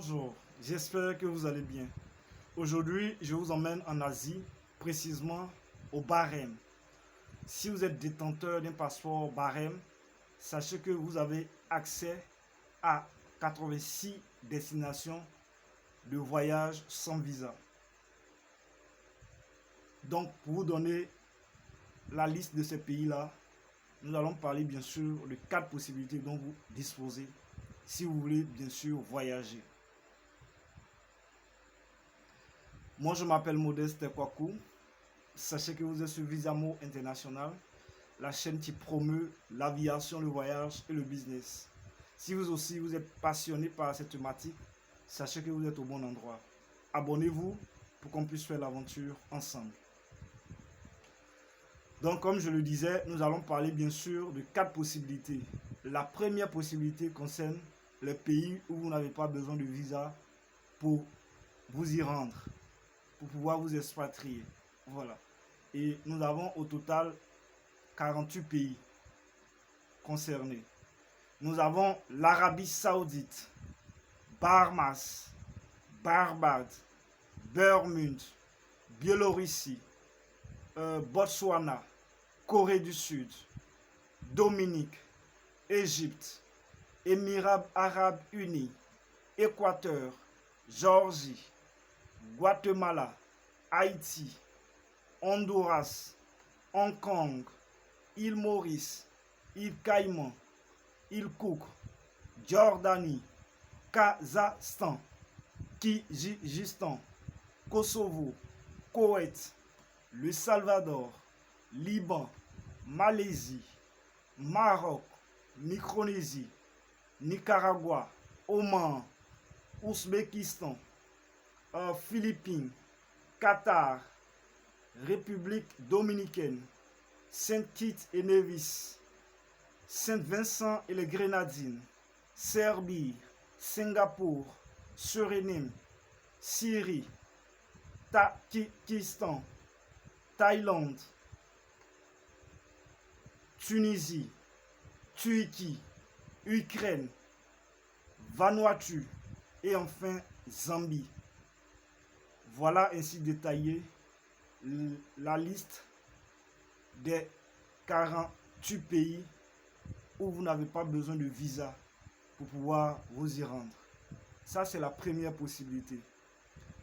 Bonjour, j'espère que vous allez bien. Aujourd'hui, je vous emmène en Asie, précisément au Bahreïn. Si vous êtes détenteur d'un passeport Bahreïn, sachez que vous avez accès à 86 destinations de voyage sans visa. Donc, pour vous donner la liste de ces pays-là, nous allons parler bien sûr de 4 possibilités dont vous disposez si vous voulez bien sûr voyager. Moi, je m'appelle Modeste Kwaku. Sachez que vous êtes sur Visamo International, la chaîne qui promeut l'aviation, le voyage et le business. Si vous aussi vous êtes passionné par cette thématique, sachez que vous êtes au bon endroit. Abonnez-vous pour qu'on puisse faire l'aventure ensemble. Donc, comme je le disais, nous allons parler bien sûr de 4 possibilités. La première possibilité concerne les pays où vous n'avez pas besoin de visa pour vous y rendre, pour pouvoir vous expatrier. Voilà. Et nous avons au total 48 pays concernés. Nous avons l'Arabie Saoudite, Bahamas, Barbade, Bermude, Biélorussie, Botswana, Corée du Sud, Dominique, Égypte, Émirats Arabes Unis, Équateur, Géorgie, Guatemala, Haïti, Honduras, Hong Kong, île Maurice, île Caïman, île Cook, Jordanie, Kazakhstan, Kyrgyzstan, Kosovo, Koweït, le Salvador, Liban, Malaisie, Maroc, Micronésie, Nicaragua, Oman, Ouzbékistan, Philippines, Qatar, République dominicaine, Saint-Kitts et Nevis, Saint-Vincent et les Grenadines, Serbie, Singapour, Suriname, Syrie, Tadjikistan, Thaïlande, Tunisie, Turquie, Ukraine, Vanuatu et enfin Zambie. Voilà ainsi détaillé la liste des 48 pays où vous n'avez pas besoin de visa pour pouvoir vous y rendre. Ça, c'est la première possibilité.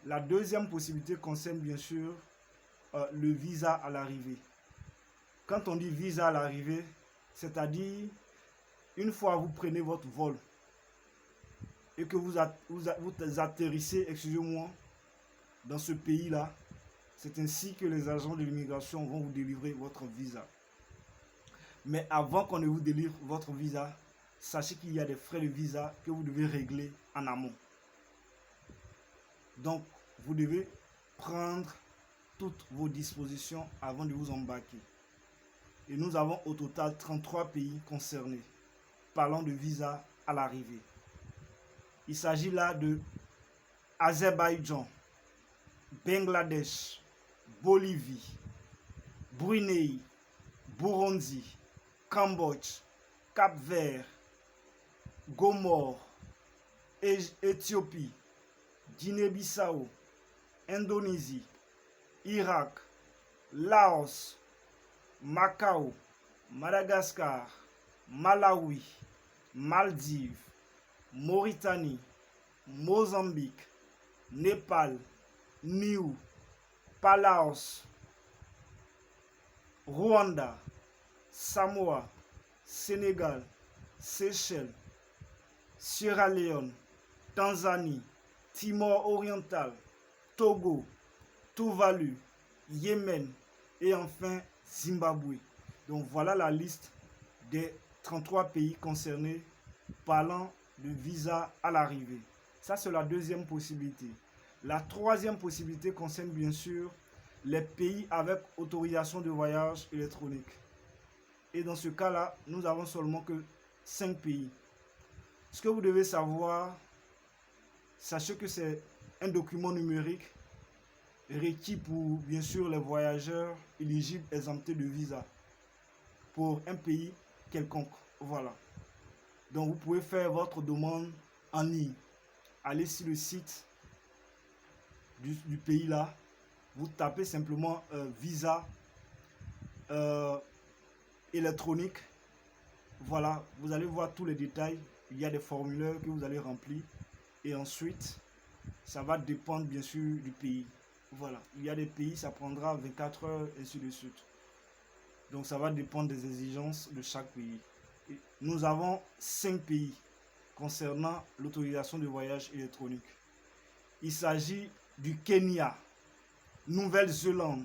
La deuxième possibilité concerne bien sûr le visa à l'arrivée. Quand on dit visa à l'arrivée, c'est-à-dire une fois vous prenez votre vol et que vous atterrissez, excusez-moi, dans ce pays-là, c'est ainsi que les agents de l'immigration vont vous délivrer votre visa. Mais avant qu'on ne vous délivre votre visa, sachez qu'il y a des frais de visa que vous devez régler en amont. Donc, vous devez prendre toutes vos dispositions avant de vous embarquer. Et nous avons au total 33 pays concernés, parlant de visa à l'arrivée. Il s'agit là de Azerbaïdjan, Bangladesh, Bolivie, Brunei, Burundi, Cambodge, Cap-Vert, Gomore, Éthiopie, Guinée-Bissau, Indonésie, Irak, Laos, Macao, Madagascar, Malawi, Maldives, Mauritanie, Mozambique, Népal, Niue, Palaos, Rwanda, Samoa, Sénégal, Seychelles, Sierra Leone, Tanzanie, Timor oriental, Togo, Tuvalu, Yémen et enfin Zimbabwe. Donc voilà la liste des 33 pays concernés parlant de visa à l'arrivée. Ça, c'est la deuxième possibilité. La troisième possibilité concerne bien sûr les pays avec autorisation de voyage électronique. Et dans ce cas-là, nous avons seulement que 5 pays. Ce que vous devez savoir, sachez que c'est un document numérique requis pour bien sûr les voyageurs éligibles exemptés de visa pour un pays quelconque. Voilà. Donc vous pouvez faire votre demande en ligne allez sur le site du pays là, vous tapez simplement visa électronique. Voilà, vous allez voir tous les détails. Il y a des formulaires que vous allez remplir et ensuite ça va dépendre bien sûr du pays. Voilà, il y a des pays, ça prendra 24 heures et ainsi de suite. Donc ça va dépendre des exigences de chaque pays. Et nous avons 5 pays concernant l'autorisation de voyage électronique. Il s'agit du Kenya, Nouvelle-Zélande,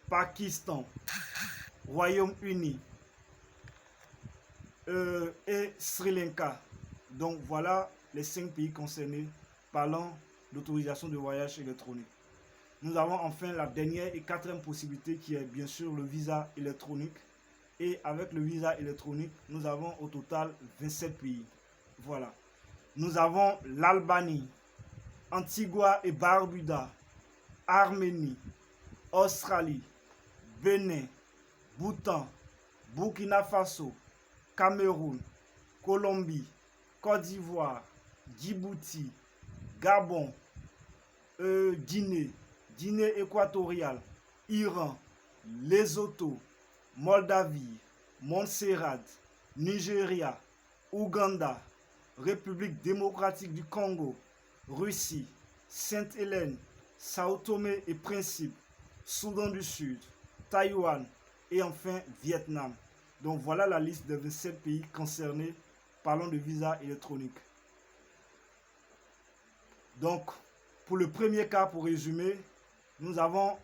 Pakistan, Royaume-Uni et Sri Lanka. Donc voilà les 5 pays concernés parlant d'autorisation de voyage électronique. Nous avons enfin la dernière et quatrième possibilité qui est bien sûr le visa électronique. Et avec le visa électronique, nous avons au total 27 pays. Voilà. Nous avons l'Albanie, Antigua et Barbuda, Arménie, Australie, Bénin, Bhoutan, Burkina Faso, Cameroun, Colombie, Côte d'Ivoire, Djibouti, Gabon, Guinée, Guinée équatoriale, Iran, Lesotho, Moldavie, Montserrat, Nigeria, Ouganda, République démocratique du Congo, Russie, Sainte-Hélène, Sao Tomé et Principe, Soudan du Sud, Taïwan et enfin Vietnam. Donc voilà la liste des 27 pays concernés parlant de visa électronique. Donc pour le premier cas, pour résumer, nous avons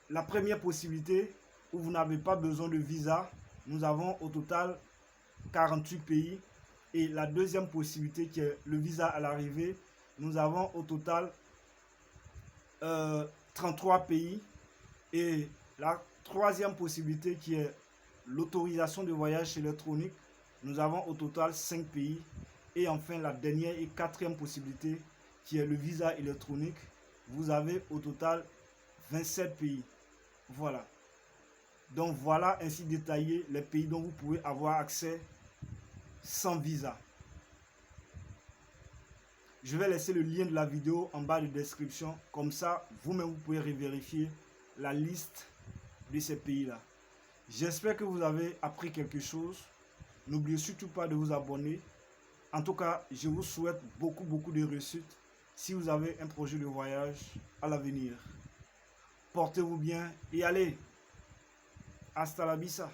la première possibilité où vous n'avez pas besoin de visa. Nous avons au total 48 pays. Et la deuxième possibilité qui est le visa à l'arrivée, nous avons au total 33 pays. Et la troisième possibilité qui est l'autorisation de voyage électronique, nous avons au total 5 pays. Et enfin la dernière et quatrième possibilité qui est le visa électronique, vous avez au total 27 pays. Voilà. Donc voilà ainsi détaillé les pays dont vous pouvez avoir accès sans visa. Je vais laisser le lien de la vidéo en bas de description. Comme ça, vous-même, vous pouvez vérifier la liste de ces pays-là. J'espère que vous avez appris quelque chose. N'oubliez surtout pas de vous abonner. En tout cas, je vous souhaite beaucoup de réussite si vous avez un projet de voyage à l'avenir. Portez-vous bien et allez, hasta la vista.